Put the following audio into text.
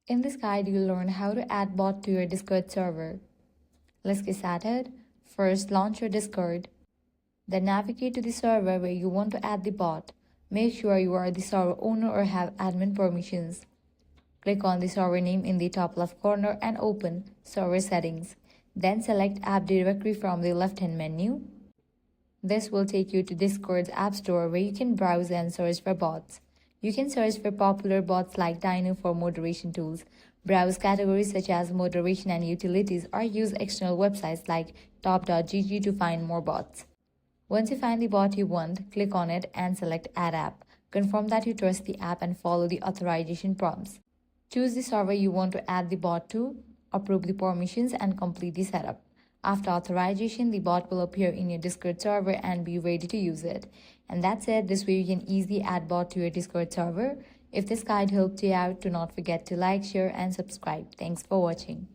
In this guide, you'll learn how to add bot to your Discord server. Let's get started. First, launch your Discord. Then navigate to the server where you want to add the bot. Make sure you are the server owner or have admin permissions. Click on the server name in the top left corner and open Server Settings. Then select App Directory from the left-hand menu. This will take you to Discord's App Store where you can browse and search for bots. You can search for popular bots like Dino for moderation tools, browse categories such as moderation and utilities, or use external websites like top.gg to find more bots. Once you find the bot you want, click on it and select Add App. Confirm that you trust the app and follow the authorization prompts. Choose the server you want to add the bot to, approve the permissions, and complete the setup. After authorization, the bot will appear in your Discord server and be ready to use it. And that's it. This way you can easily add bot to your Discord server. If this guide helped you out, do not forget to like, share, and subscribe. Thanks for watching.